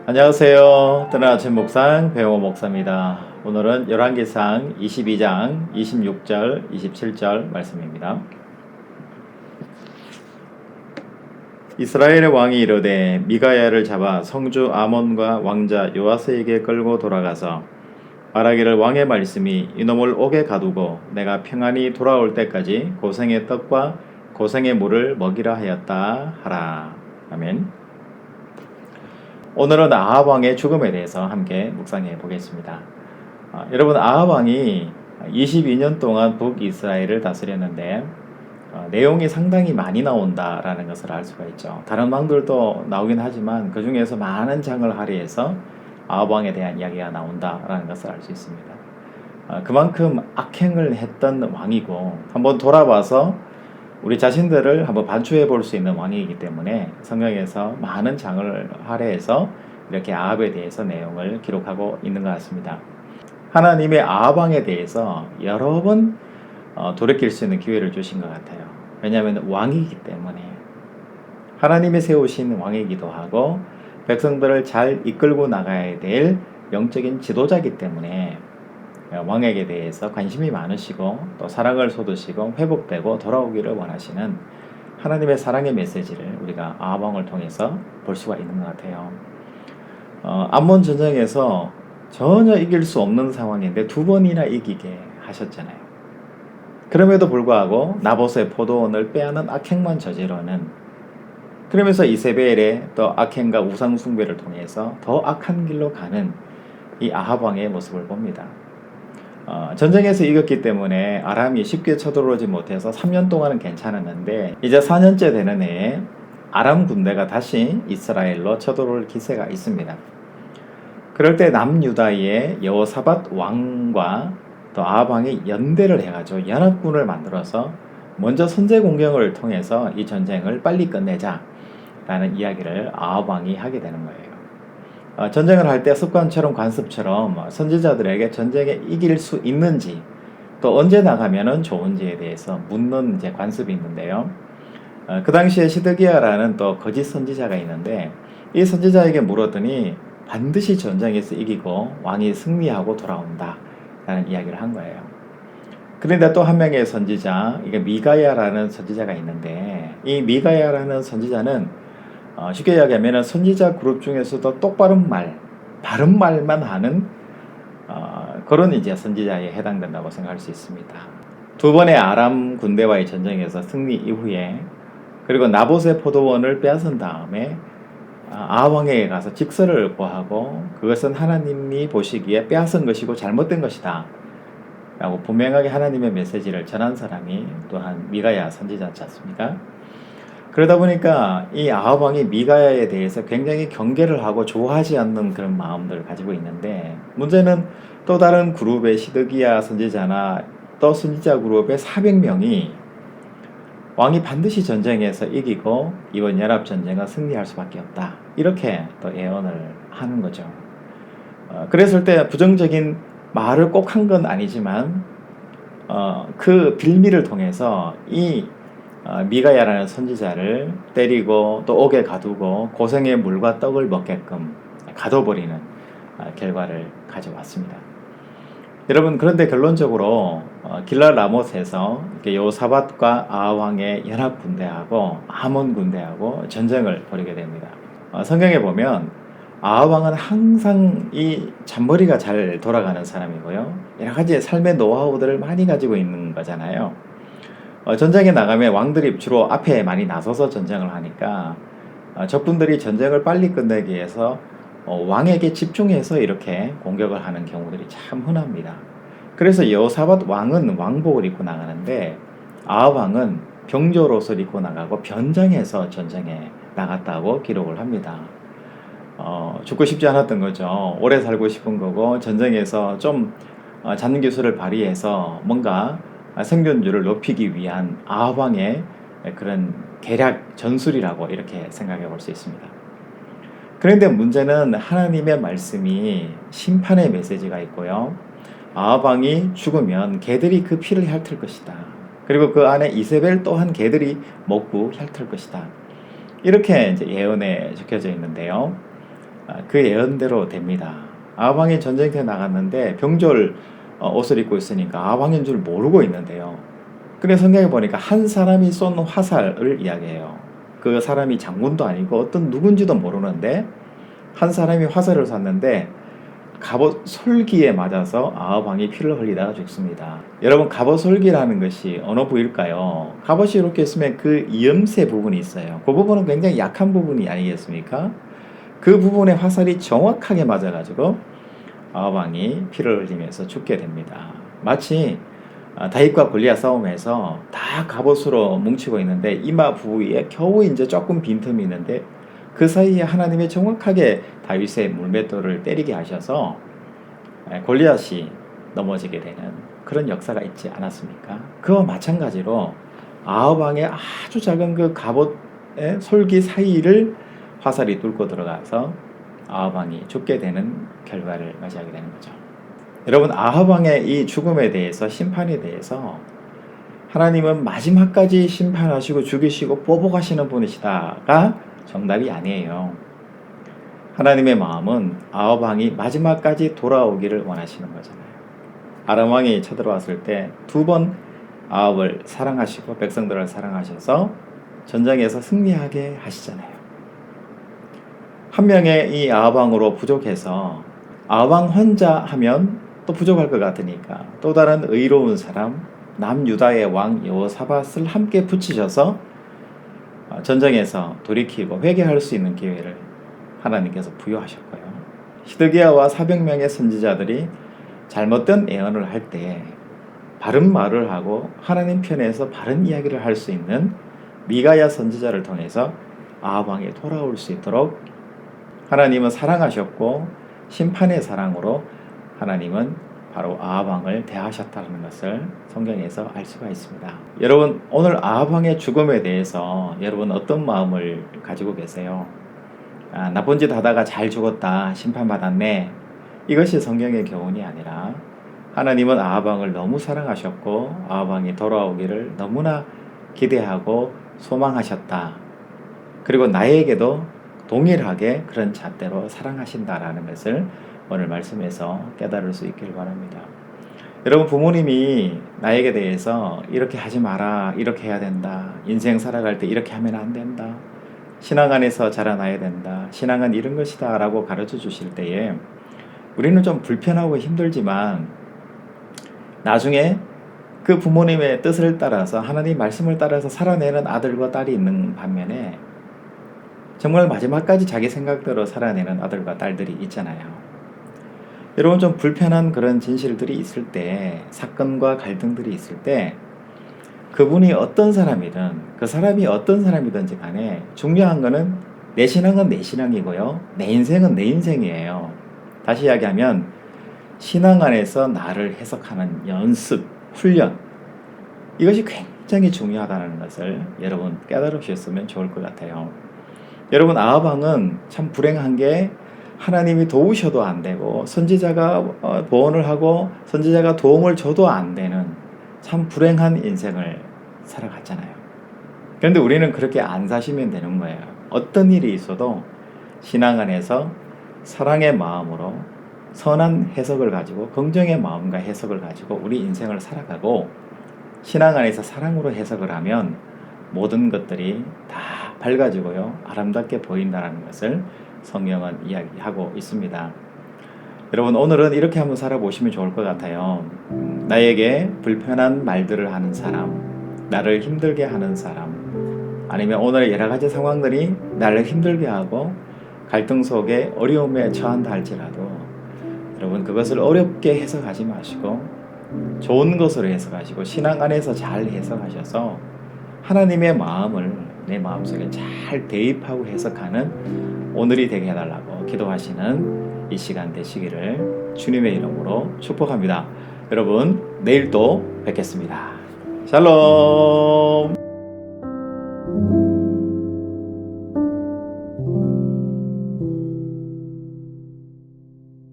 안녕하세요. 뜨는 아침 묵상 배용호 목사입니다. 오늘은 열왕기상 22장 26절 27절 말씀입니다. 이스라엘의 왕이 이르되 미가야를 잡아 성주 아몬과 왕자 요아스에게 끌고 돌아가서 말하기를 왕의 말씀이 이놈을 옥에 가두고 내가 평안히 돌아올 때까지 고생의 떡과 고생의 물을 먹이라 하였다 하라. 아멘. 오늘은 아합 왕의 죽음에 대해서 함께 묵상해 보겠습니다. 여러분, 아합 왕이 22년 동안 북이스라엘을 다스렸는데 내용이 상당히 많이 나온다라는 것을 알 수가 있죠. 다른 왕들도 나오긴 하지만 그 중에서 많은 장을 할애해서 아합 왕에 대한 이야기가 나온다라는 것을 알 수 있습니다. 그만큼 악행을 했던 왕이고 한번 돌아봐서 우리 자신들을 한번 반추해 볼 수 있는 왕이기 때문에 성경에서 많은 장을 할애해서 이렇게 아합에 대해서 내용을 기록하고 있는 것 같습니다. 하나님의 아합 왕에 대해서 여러 번 돌이킬 수 있는 기회를 주신 것 같아요. 왜냐하면 왕이기 때문에 하나님이 세우신 왕이기도 하고 백성들을 잘 이끌고 나가야 될 영적인 지도자이기 때문에 왕에게 대해서 관심이 많으시고 또 사랑을 쏟으시고 회복되고 돌아오기를 원하시는 하나님의 사랑의 메시지를 우리가 아합 왕을 통해서 볼 수가 있는 것 같아요. 암몬 전쟁에서 전혀 이길 수 없는 상황인데 두 번이나 이기게 하셨잖아요. 그럼에도 불구하고 나봇의 포도원을 빼앗는 악행만 저지르는, 그러면서 이세벨의 또 악행과 우상 숭배를 통해서 더 악한 길로 가는 이 아합 왕의 모습을 봅니다. 전쟁에서 이겼기 때문에 아람이 쉽게 쳐들어오지 못해서 3년 동안은 괜찮았는데 이제 4년째 되는 해에 아람 군대가 다시 이스라엘로 쳐들어올 기세가 있습니다. 그럴 때 남유다의 여호사밧 왕과 또 아합 왕이 연대를 해가지고 연합군을 만들어서 먼저 선제 공격을 통해서 이 전쟁을 빨리 끝내자라는 이야기를 아합 왕이 하게 되는 거예요. 전쟁을 할 때 습관처럼 관습처럼 선지자들에게 전쟁에 이길 수 있는지 또 언제 나가면은 좋은지에 대해서 묻는 이제 관습이 있는데요. 그 당시에 시드기야라는 또 거짓 선지자가 있는데 이 선지자에게 물었더니 반드시 전쟁에서 이기고 왕이 승리하고 돌아온다 라는 이야기를 한 거예요. 그런데 또 한 명의 선지자, 이게 미가야라는 선지자가 있는데 이 미가야라는 선지자는 쉽게 이야기하면 선지자 그룹 중에서도 똑바른 말, 바른 말만 하는 그런 이제 선지자에 해당된다고 생각할 수 있습니다. 두 번의 아람 군대와의 전쟁에서 승리 이후에 그리고 나봇의 포도원을 빼앗은 다음에 아합 왕에게 가서 직서를 고하고 그것은 하나님이 보시기에 빼앗은 것이고 잘못된 것이다 라고 분명하게 하나님의 메시지를 전한 사람이 또한 미가야 선지자지 않습니까? 그러다 보니까 이 아합 왕이 미가야에 대해서 굉장히 경계를 하고 좋아하지 않는 그런 마음들을 가지고 있는데 문제는 또 다른 그룹의 시드기야 선지자나 또 선지자 그룹의 400명이 왕이 반드시 전쟁에서 이기고 이번 연합전쟁은 승리할 수밖에 없다 이렇게 또 예언을 하는 거죠. 그랬을 때 부정적인 말을 꼭 한 건 아니지만 그 빌미를 통해서 이 미가야라는 선지자를 때리고 또 옥에 가두고 고생의 물과 떡을 먹게끔 가둬버리는 결과를 가져왔습니다. 여러분, 그런데 결론적으로 길랄 라못에서 여호사밧과 아합 왕의 연합 군대하고 아몬 군대하고 전쟁을 벌이게 됩니다. 성경에 보면 아합 왕은 항상 이 잔머리가 잘 돌아가는 사람이고요. 여러 가지 삶의 노하우들을 많이 가지고 있는 거잖아요. 전쟁에 나가면 왕들이 주로 앞에 많이 나서서 전쟁을 하니까 적군들이 전쟁을 빨리 끝내기 위해서 왕에게 집중해서 이렇게 공격을 하는 경우들이 참 흔합니다. 그래서 여호사밧 왕은 왕복을 입고 나가는데 아합 왕은 병조 옷을 입고 나가고 변장해서 전쟁에 나갔다고 기록을 합니다. 죽고 싶지 않았던 거죠. 오래 살고 싶은 거고 전쟁에서 좀 잡는 기술을 발휘해서 뭔가 생존율을 높이기 위한 아합 왕의 그런 계략 전술이라고 이렇게 생각해 볼 수 있습니다. 그런데 문제는 하나님의 말씀이 심판의 메시지가 있고요. 아합 왕이 죽으면 개들이 그 피를 핥을 것이다. 그리고 그 안에 이세벨 또한 개들이 먹고 핥을 것이다. 이렇게 이제 예언에 적혀져 있는데요. 그 예언대로 됩니다. 아합왕이 전쟁터에 나갔는데 병졸 옷을 입고 있으니까 아합왕인 줄 모르고 있는데요. 그래서 성경에 보니까 한 사람이 쏜 화살을 이야기해요. 그 사람이 장군도 아니고 어떤 누군지도 모르는데 한 사람이 화살을 쐈는데 갑옷 솔기에 맞아서 아합왕이 피를 흘리다가 죽습니다. 여러분, 갑옷 솔기라는 것이 어느 부위일까요? 갑옷이 이렇게 있으면 그 이음새 부분이 있어요. 그 부분은 굉장히 약한 부분이 아니겠습니까? 그 부분에 화살이 정확하게 맞아가지고 아합왕이 피를 흘리면서 죽게 됩니다. 마치 다윗과 골리앗 싸움에서 다 갑옷으로 뭉치고 있는데 이마 부위에 겨우 이제 조금 빈틈이 있는데 그 사이에 하나님이 정확하게 다윗의 물맷돌을 때리게 하셔서 골리앗이 넘어지게 되는 그런 역사가 있지 않았습니까? 그와 마찬가지로 아합 왕의 아주 작은 그 갑옷의 솔기 사이를 화살이 뚫고 들어가서 아합 왕이 죽게 되는 결과를 맞이하게 되는 거죠. 여러분, 아합 왕의 이 죽음에 대해서, 심판에 대해서 하나님은 마지막까지 심판하시고 죽이시고 보복하시는 분이시다가 정답이 아니에요. 하나님의 마음은 아합 왕이 마지막까지 돌아오기를 원하시는 거잖아요. 아람 왕이 쳐들어왔을 때 두 번 아합을 사랑하시고 백성들을 사랑하셔서 전쟁에서 승리하게 하시잖아요. 한 명의 이 아합 왕으로 부족해서 아합 왕 혼자 하면 또 부족할 것 같으니까 또 다른 의로운 사람 남유다의 왕 여호사밧을 함께 붙이셔서 전쟁에서 돌이키고 회개할 수 있는 기회를 하나님께서 부여하셨고요. 히드기야와 400명의 선지자들이 잘못된 예언을 할 때 바른 말을 하고 하나님 편에서 바른 이야기를 할 수 있는 미가야 선지자를 통해서 아합 왕이 돌아올 수 있도록 하나님은 사랑하셨고 심판의 사랑으로 하나님은 바로 아합 왕을 대하셨다는 것을 성경에서 알 수가 있습니다. 여러분, 오늘 아합 왕의 죽음에 대해서 여러분 어떤 마음을 가지고 계세요? 나쁜 짓 하다가 잘 죽었다, 심판받았네. 이것이 성경의 교훈이 아니라 하나님은 아합 왕을 너무 사랑하셨고 아합 왕이 돌아오기를 너무나 기대하고 소망하셨다. 그리고 나에게도 동일하게 그런 잣대로 사랑하신다라는 것을 오늘 말씀에서 깨달을 수 있길 바랍니다. 여러분, 부모님이 나에게 대해서 이렇게 하지 마라, 이렇게 해야 된다, 인생 살아갈 때 이렇게 하면 안 된다, 신앙 안에서 자라나야 된다, 신앙은 이런 것이다 라고 가르쳐 주실 때에 우리는 좀 불편하고 힘들지만 나중에 그 부모님의 뜻을 따라서 하나님 말씀을 따라서 살아내는 아들과 딸이 있는 반면에 정말 마지막까지 자기 생각대로 살아내는 아들과 딸들이 있잖아요. 여러분, 좀 불편한 그런 진실들이 있을 때, 사건과 갈등들이 있을 때 그분이 어떤 사람이든 그 사람이 어떤 사람이든지 간에 중요한 거는 내 신앙은 내 신앙이고요, 내 인생은 내 인생이에요. 다시 이야기하면 신앙 안에서 나를 해석하는 연습, 훈련, 이것이 굉장히 중요하다는 것을 여러분 깨달으셨으면 좋을 것 같아요. 여러분, 아합 왕은 참 불행한 게 하나님이 도우셔도 안 되고 선지자가 보언을 하고 선지자가 도움을 줘도 안 되는 참 불행한 인생을 살아갔잖아요. 그런데 우리는 그렇게 안 사시면 되는 거예요. 어떤 일이 있어도 신앙 안에서 사랑의 마음으로 선한 해석을 가지고 긍정의 마음과 해석을 가지고 우리 인생을 살아가고 신앙 안에서 사랑으로 해석을 하면 모든 것들이 다 밝아지고요, 아름답게 보인다는 것을 성경은 이야기하고 있습니다. 여러분, 오늘은 이렇게 한번 살아보시면 좋을 것 같아요. 나에게 불편한 말들을 하는 사람, 나를 힘들게 하는 사람, 아니면 오늘의 여러 가지 상황들이 나를 힘들게 하고 갈등 속에 어려움에 처한다 할지라도 여러분, 그것을 어렵게 해석하지 마시고 좋은 것으로 해석하시고 신앙 안에서 잘 해석하셔서 하나님의 마음을 내 마음속에 잘 대입하고 해석하는 오늘이 되게 해달라고 기도하시는 이 시간 되시기를 주님의 이름으로 축복합니다. 여러분, 내일 또 뵙겠습니다. 샬롬.